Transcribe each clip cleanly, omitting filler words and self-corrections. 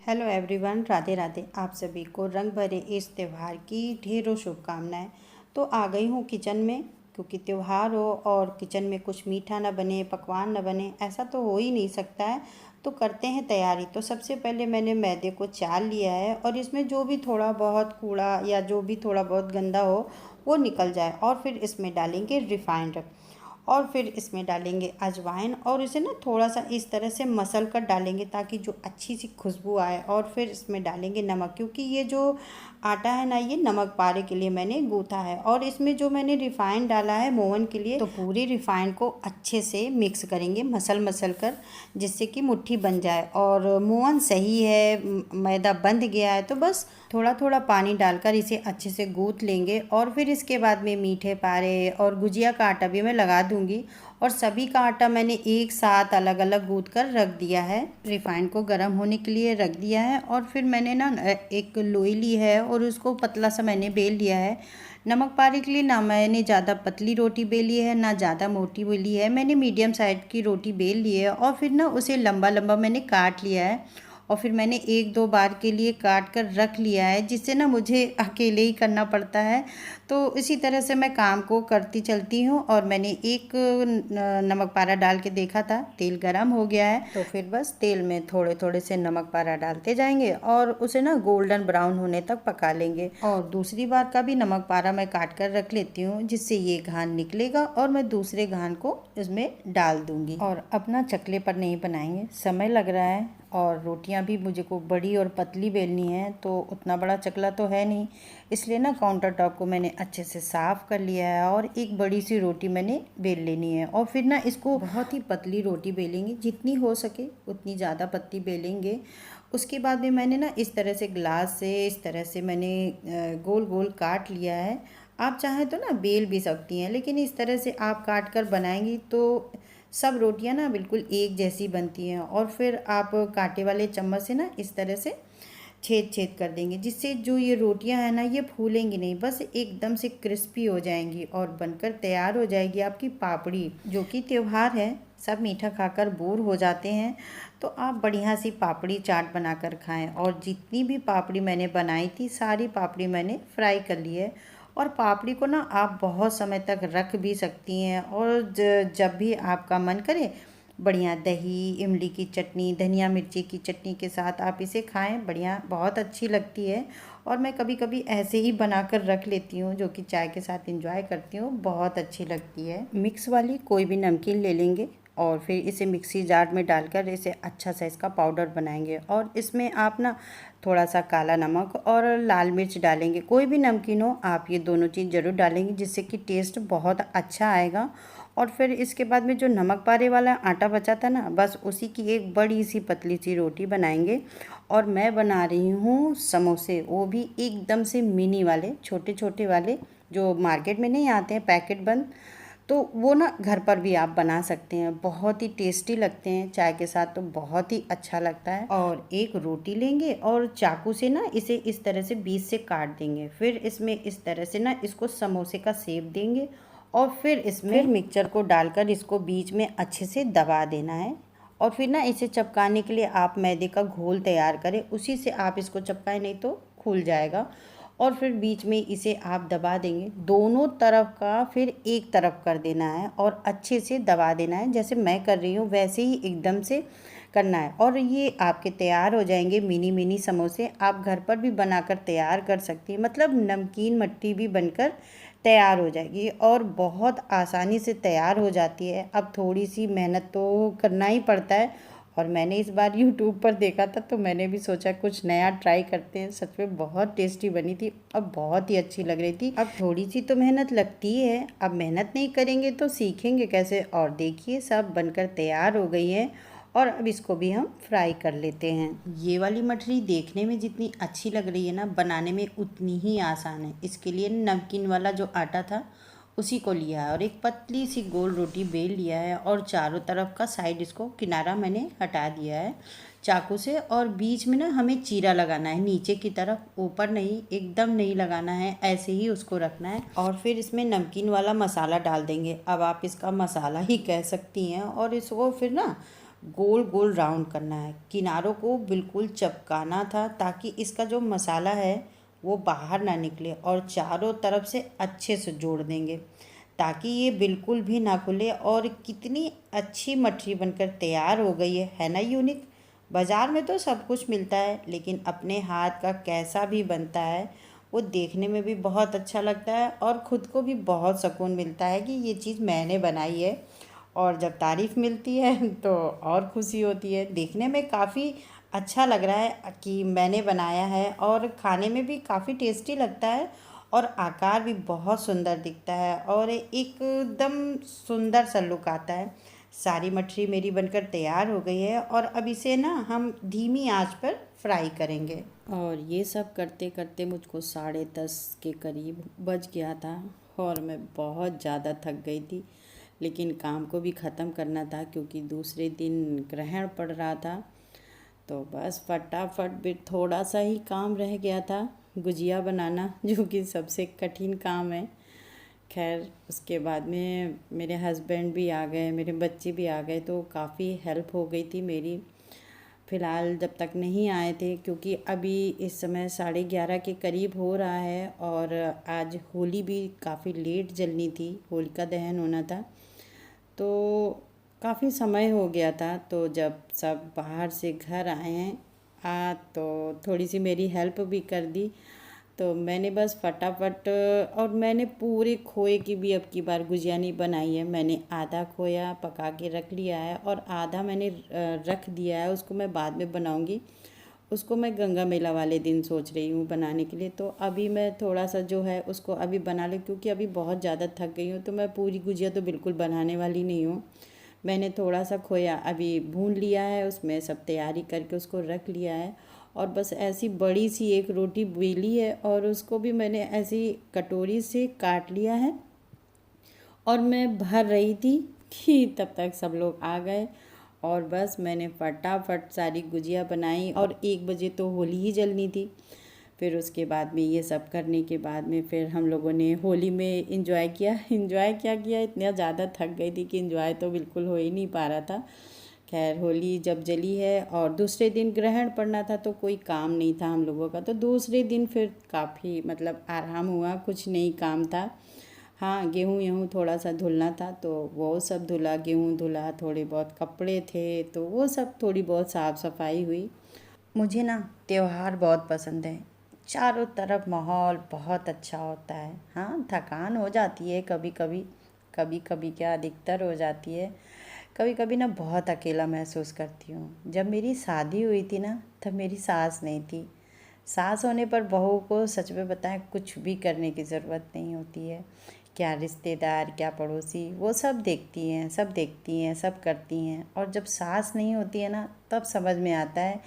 Hello everyone, Radhe Radhe. आप सभी को रंग भरे इस त्यौहार की ढेरों शुभकामनाएं। तो आ गई हूँ किचन में, क्योंकि त्यौहार हो और किचन में कुछ मीठा ना बने, पकवान ना बने, ऐसा तो हो ही नहीं सकता है। तो करते हैं तैयारी। तो सबसे पहले मैंने मैदे को चाल लिया है और इसमें जो भी थोड़ा बहुत कूड़ा या जो भी थोड़ा बहुत गंदा हो वो निकल जाए। और फिर इसमें डालेंगे रिफाइंड और फिर इसमें डालेंगे अजवाइन और इसे ना थोड़ा सा इस तरह से मसल कर डालेंगे ताकि जो अच्छी सी खुशबू आए। और फिर इसमें डालेंगे नमक, क्योंकि ये जो आटा है ना, ये नमक पारे के लिए मैंने गूँथा है। और इसमें जो मैंने रिफाइंड डाला है मोवन के लिए, तो पूरी रिफाइंड को अच्छे से मिक्स करेंगे मसल मसल कर, जिससे कि मुट्ठी बन जाए। और मोवन सही है, मैदा बंध गया है तो बस थोड़ा थोड़ा पानी डालकर इसे अच्छे से गूँथ लेंगे। और फिर इसके बाद में मीठे पारे और गुजिया का आटा भी मैं लगा दूंगी। और सभी का आटा मैंने एक साथ अलग अलग गूँथ कर रख दिया है, रिफाइंड को गर्म होने के लिए रख दिया है। और फिर मैंने ना एक लोई ली है और उसको पतला सा मैंने बेल लिया है। नमक पारे के लिए ना मैंने ज़्यादा पतली रोटी बेली है ना ज़्यादा मोटी बेली है, मैंने मीडियम साइज की रोटी बेल ली है। और फिर ना उसे लंबा लंबा मैंने काट लिया है और फिर मैंने एक दो बार के लिए काट कर रख लिया है, जिससे ना मुझे अकेले ही करना पड़ता है। तो इसी तरह से मैं काम को करती चलती हूँ। और मैंने एक नमक पारा डाल के देखा था, तेल गरम हो गया है, तो फिर बस तेल में थोड़े थोड़े से नमक पारा डालते जाएंगे और उसे ना गोल्डन ब्राउन होने तक पका लेंगे। और दूसरी बार का भी नमक पारा मैं काट कर रख लेती हूँ, जिससे ये घान निकलेगा और मैं दूसरे घान को इसमें डाल दूंगी। और अपना चकले पर नहीं बनाएंगे, समय लग रहा है और रोटियां भी मुझे को बड़ी और पतली बेलनी है, तो उतना बड़ा चकला तो है नहीं, इसलिए ना काउंटर टॉप को मैंने अच्छे से साफ़ कर लिया है और एक बड़ी सी रोटी मैंने बेल लेनी है। और फिर ना इसको बहुत ही पतली रोटी बेलेंगे, जितनी हो सके उतनी ज़्यादा पतली बेलेंगे। उसके बाद में मैंने ना इस तरह से ग्लास से इस तरह से मैंने गोल गोल काट लिया है। आप चाहें तो ना बेल भी सकती हैं, लेकिन इस तरह से आप काट कर बनाएंगी तो सब रोटियां ना बिल्कुल एक जैसी बनती हैं। और फिर आप कांटे वाले चम्मच से ना इस तरह से छेद छेद कर देंगे, जिससे जो ये रोटियां हैं ना, ये फूलेंगी नहीं, बस एकदम से क्रिस्पी हो जाएंगी और बनकर तैयार हो जाएगी आपकी पापड़ी। जो कि त्यौहार है, सब मीठा खाकर बोर हो जाते हैं, तो आप बढ़िया सी पापड़ी चाट बनाकर खाएं। और जितनी भी पापड़ी मैंने बनाई थी, सारी पापड़ी मैंने फ्राई कर ली है। और पापड़ी को ना आप बहुत समय तक रख भी सकती हैं, और जब भी आपका मन करे बढ़िया दही, इमली की चटनी, धनिया मिर्ची की चटनी के साथ आप इसे खाएं, बढ़िया बहुत अच्छी लगती है। और मैं कभी कभी ऐसे ही बनाकर रख लेती हूँ, जो कि चाय के साथ इंजॉय करती हूँ, बहुत अच्छी लगती है। मिक्स वाली कोई भी नमकीन ले लेंगे और फिर इसे मिक्सी जार में डालकर इसे अच्छा सा इसका पाउडर बनाएंगे। और इसमें आप ना थोड़ा सा काला नमक और लाल मिर्च डालेंगे, कोई भी नमकीन हो आप ये दोनों चीज़ ज़रूर डालेंगे, जिससे कि टेस्ट बहुत अच्छा आएगा। और फिर इसके बाद में जो नमक पारे वाला आटा बचा था ना, बस उसी की एक बड़ी सी पतली सी रोटी बनाएंगे। और मैं बना रही हूँ समोसे, वो भी एकदम से मिनी वाले, छोटे छोटे वाले, जो मार्केट में नहीं आते हैं पैकेट बंद। तो वो ना घर पर भी आप बना सकते हैं, बहुत ही टेस्टी लगते हैं, चाय के साथ तो बहुत ही अच्छा लगता है। और एक रोटी लेंगे और चाकू से ना इसे इस तरह से बीच से काट देंगे, फिर इसमें इस तरह से ना इसको समोसे का शेप देंगे। और फिर इसमें मिक्सचर को डालकर इसको बीच में अच्छे से दबा देना है। और फिर ना इसे चिपकाने के लिए आप मैदे का घोल तैयार करें, उसी से आप इसको चिपकाएं, नहीं तो खुल जाएगा। और फिर बीच में इसे आप दबा देंगे, दोनों तरफ का फिर एक तरफ कर देना है और अच्छे से दबा देना है, जैसे मैं कर रही हूँ वैसे ही एकदम से करना है। और ये आपके तैयार हो जाएंगे मिनी मिनी समोसे। आप घर पर भी बनाकर तैयार कर सकती हैं, मतलब नमकीन मट्ठी भी बनकर तैयार हो जाएगी और बहुत आसानी से तैयार हो जाती है। अब थोड़ी सी मेहनत तो करना ही पड़ता है, और मैंने इस बार यूट्यूब पर देखा था तो मैंने भी सोचा कुछ नया ट्राई करते हैं। सच में बहुत टेस्टी बनी थी, अब बहुत ही अच्छी लग रही थी। अब थोड़ी सी तो मेहनत लगती है, अब मेहनत नहीं करेंगे तो सीखेंगे कैसे। और देखिए सब बनकर तैयार हो गई है और अब इसको भी हम फ्राई कर लेते हैं। ये वाली मठरी देखने में जितनी अच्छी लग रही है ना, बनाने में उतनी ही आसान है। इसके लिए नमकीन वाला जो आटा था उसी को लिया है और एक पतली सी गोल रोटी बेल लिया है और चारों तरफ का साइड इसको किनारा मैंने हटा दिया है चाकू से। और बीच में ना हमें चीरा लगाना है, नीचे की तरफ, ऊपर नहीं, एकदम नहीं लगाना है, ऐसे ही उसको रखना है। और फिर इसमें नमकीन वाला मसाला डाल देंगे, अब आप इसका मसाला ही कह सकती हैं। और इसको फिर ना गोल गोल राउंड करना है, किनारों को बिल्कुल चपकाना था ताकि इसका जो मसाला है वो बाहर ना निकले, और चारों तरफ से अच्छे से जोड़ देंगे ताकि ये बिल्कुल भी ना खुले। और कितनी अच्छी मठरी बनकर तैयार हो गई है ना यूनिक। बाज़ार में तो सब कुछ मिलता है, लेकिन अपने हाथ का कैसा भी बनता है वो देखने में भी बहुत अच्छा लगता है, और ख़ुद को भी बहुत सुकून मिलता है कि ये चीज़ मैंने बनाई है। और जब तारीफ़ मिलती है तो और खुशी होती है। देखने में काफ़ी अच्छा लग रहा है कि मैंने बनाया है, और खाने में भी काफ़ी टेस्टी लगता है, और आकार भी बहुत सुंदर दिखता है, और एकदम सुंदर सा लुक आता है। सारी मछली मेरी बनकर तैयार हो गई है, और अब इसे ना हम धीमी आंच पर फ्राई करेंगे। और ये सब करते करते मुझको 10:30 के करीब बज गया था, और मैं बहुत ज़्यादा थक गई थी, लेकिन काम को भी ख़त्म करना था क्योंकि दूसरे दिन ग्रहण पड़ रहा था। तो बस फटाफट भी थोड़ा सा ही काम रह गया था, गुजिया बनाना, जो कि सबसे कठिन काम है। खैर उसके बाद में मेरे हस्बैंड भी आ गए, मेरे बच्चे भी आ गए, तो काफ़ी हेल्प हो गई थी मेरी। फ़िलहाल जब तक नहीं आए थे, क्योंकि अभी इस समय 11:30 के करीब हो रहा है, और आज होली भी काफ़ी लेट जलनी थी, होलिका दहन होना था, तो काफ़ी समय हो गया था। तो जब सब बाहर से घर आए हैं तो थोड़ी सी मेरी हेल्प भी कर दी। तो मैंने बस फटाफट, और मैंने पूरे खोए की भी अब की बार गुजिया नहीं बनाई है। मैंने आधा खोया पका के रख लिया है, और आधा मैंने रख दिया है, उसको मैं बाद में बनाऊंगी। उसको मैं गंगा मेला वाले दिन सोच रही हूँ बनाने के लिए। तो अभी मैं थोड़ा सा जो है उसको अभी बना लूँ, क्योंकि अभी बहुत ज़्यादा थक गई हूँ, तो मैं पूरी गुजिया तो बिल्कुल बनाने वाली नहीं हूँ। मैंने थोड़ा सा खोया अभी भून लिया है, उसमें सब तैयारी करके उसको रख लिया है, और बस ऐसी बड़ी सी एक रोटी बेली है, और उसको भी मैंने ऐसी कटोरी से काट लिया है, और मैं भर रही थी कि तब तक सब लोग आ गए, और बस मैंने फटाफट सारी गुजिया बनाई। और 1 बजे तो होली ही जलनी थी। फिर उसके बाद में ये सब करने के बाद में फिर हम लोगों ने होली में इंजॉय किया। इंजॉय क्या किया, इतना ज़्यादा थक गई थी कि इंजॉय तो बिल्कुल हो ही नहीं पा रहा था। खैर होली जब जली है, और दूसरे दिन ग्रहण पड़ना था, तो कोई काम नहीं था हम लोगों का, तो दूसरे दिन फिर काफ़ी मतलब आराम हुआ, कुछ नहीं काम था। हाँ, गेहूँ थोड़ा सा धुलना था, तो वो सब धुला, गेहूँ धुला, थोड़े बहुत कपड़े थे, तो वो सब थोड़ी बहुत साफ़ सफाई हुई। मुझे ना त्योहार बहुत पसंद है। चारों तरफ माहौल बहुत अच्छा होता है। हाँ, थकान हो जाती है कभी कभी, कभी कभी क्या अधिकतर हो जाती है। कभी कभी ना बहुत अकेला महसूस करती हूँ। जब मेरी शादी हुई थी ना, तब मेरी सास नहीं थी। सास होने पर बहू को सच में बताएं कुछ भी करने की ज़रूरत नहीं होती है। क्या रिश्तेदार, क्या पड़ोसी, वो सब देखती हैं, सब देखती हैं, सब करती हैं। और जब सास नहीं होती है ना, तब समझ में आता है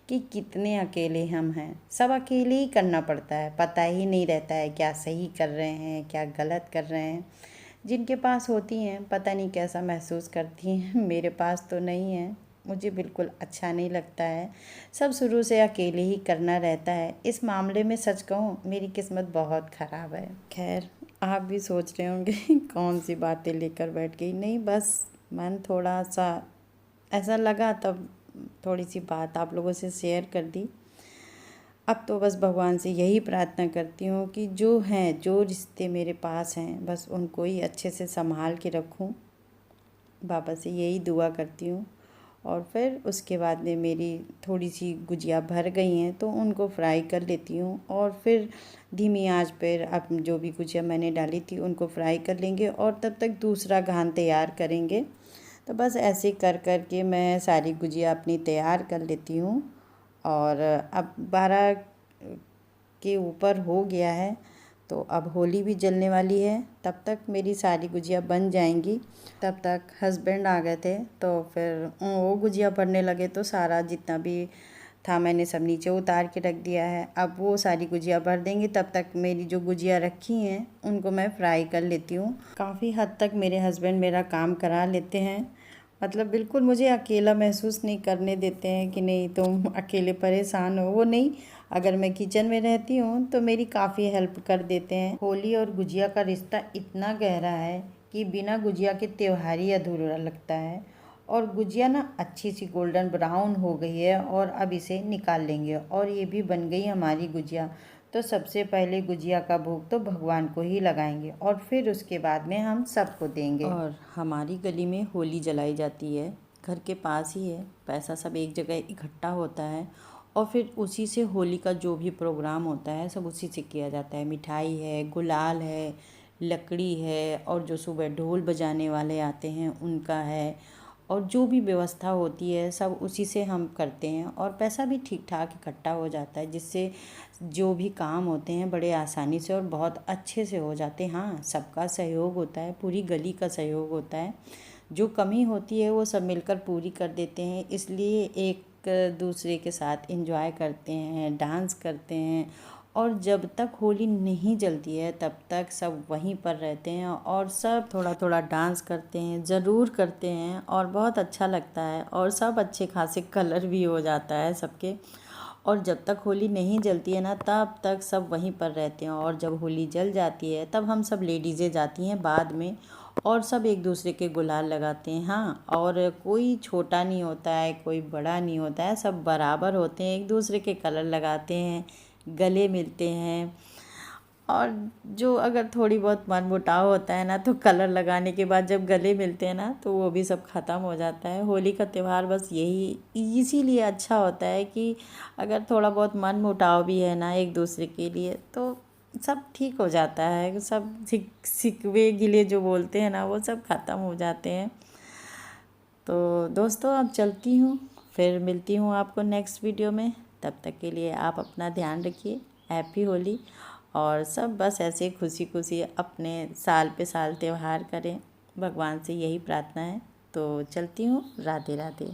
कि कितने अकेले हम हैं। सब अकेले ही करना पड़ता है, पता ही नहीं रहता है क्या सही कर रहे हैं, क्या गलत कर रहे हैं। जिनके पास होती हैं पता नहीं कैसा महसूस करती हैं। मेरे पास तो नहीं है, मुझे बिल्कुल अच्छा नहीं लगता है। सब शुरू से अकेले ही करना रहता है। इस मामले में सच कहूँ, मेरी किस्मत बहुत ख़राब है। खैर आप भी सोच रहे होंगे कौन सी बातें लेकर बैठ गई। नहीं, बस मन थोड़ा सा ऐसा लगा, तब थोड़ी सी बात आप लोगों से शेयर कर दी। अब तो बस भगवान से यही प्रार्थना करती हूँ कि जो हैं, जो रिश्ते मेरे पास हैं, बस उनको ही अच्छे से संभाल के रखूँ। बाबा से यही दुआ करती हूँ। और फिर उसके बाद में मेरी थोड़ी सी गुजिया भर गई हैं, तो उनको फ्राई कर लेती हूँ, और फिर धीमी आंच पर अब जो भी गुजिया मैंने डाली थी उनको फ्राई कर लेंगे, और तब तक दूसरा घान तैयार करेंगे। तो बस ऐसे कर कर के मैं सारी गुजिया अपनी तैयार कर लेती हूँ। और अब 12 के ऊपर हो गया है, तो अब होली भी जलने वाली है। तब तक मेरी सारी गुजिया बन जाएंगी। तब तक हस्बैंड आ गए थे, तो फिर वो गुजिया भरने लगे, तो सारा जितना भी था मैंने सब नीचे उतार के रख दिया है। अब वो सारी गुजिया भर देंगी, तब तक मेरी जो गुजिया रखी हैं उनको मैं फ्राई कर लेती हूँ। काफ़ी हद तक मेरे हस्बैंड मेरा काम करा लेते हैं, मतलब बिल्कुल मुझे अकेला महसूस नहीं करने देते हैं कि नहीं तुम अकेले परेशान हो, वो नहीं। अगर मैं किचन में रहती हूँ तो मेरी काफ़ी हेल्प कर देते हैं। होली और गुजिया का रिश्ता इतना गहरा है कि बिना गुजिया के त्योहार ही अधूरा लगता है। और गुजिया ना अच्छी सी गोल्डन ब्राउन हो गई है और अब इसे निकाल लेंगे और ये भी बन गई हमारी गुजिया। तो सबसे पहले गुजिया का भोग तो भगवान को ही लगाएंगे और फिर उसके बाद में हम सबको देंगे। और हमारी गली में होली जलाई जाती है, घर के पास ही है, पैसा सब एक जगह इकट्ठा होता है और फिर उसी से होली का जो भी प्रोग्राम होता है सब उसी से किया जाता है। मिठाई है, गुलाल है, लकड़ी है और जो सुबह ढोल बजाने वाले आते हैं उनका है और जो भी व्यवस्था होती है सब उसी से हम करते हैं और पैसा भी ठीक ठाक इकट्ठा हो जाता है, जिससे जो भी काम होते हैं बड़े आसानी से और बहुत अच्छे से हो जाते हैं। हाँ, सबका सहयोग होता है, पूरी गली का सहयोग होता है, जो कमी होती है वो सब मिलकर पूरी कर देते हैं। इसलिए एक दूसरे के साथ एंजॉय करते हैं, डांस करते हैं और जब तक होली नहीं जलती है तब तक सब वहीं पर रहते हैं और सब थोड़ा थोड़ा डांस करते हैं, ज़रूर करते हैं और बहुत अच्छा लगता है और सब अच्छे खासे कलर भी हो जाता है सबके। और जब तक होली नहीं जलती है ना तब तक सब वहीं पर रहते हैं और जब होली जल जाती है तब हम सब लेडीज़ें जाती हैं बाद में और सब एक दूसरे के गुलाल लगाते हैं। हाँ, और कोई छोटा नहीं होता है, कोई बड़ा नहीं होता है, सब बराबर होते हैं, एक दूसरे के कलर लगाते हैं, गले मिलते हैं। और जो अगर थोड़ी बहुत मनमुटाव होता है ना तो कलर लगाने के बाद जब गले मिलते हैं ना तो वो भी सब ख़त्म हो जाता है। होली का त्यौहार बस यही इसीलिए अच्छा होता है कि अगर थोड़ा बहुत मनमुटाव भी है ना एक दूसरे के लिए तो सब ठीक हो जाता है, सब सिकवे गिले जो बोलते हैं ना वो सब ख़त्म हो जाते हैं। तो दोस्तों अब चलती हूँ, फिर मिलती हूँ आपको नेक्स्ट वीडियो में। तब तक के लिए आप अपना ध्यान रखिए। हैप्पी होली और सब बस ऐसे खुशी खुशी अपने साल पे साल त्यौहार करें, भगवान से यही प्रार्थना है। तो चलती हूँ, राधे राधे।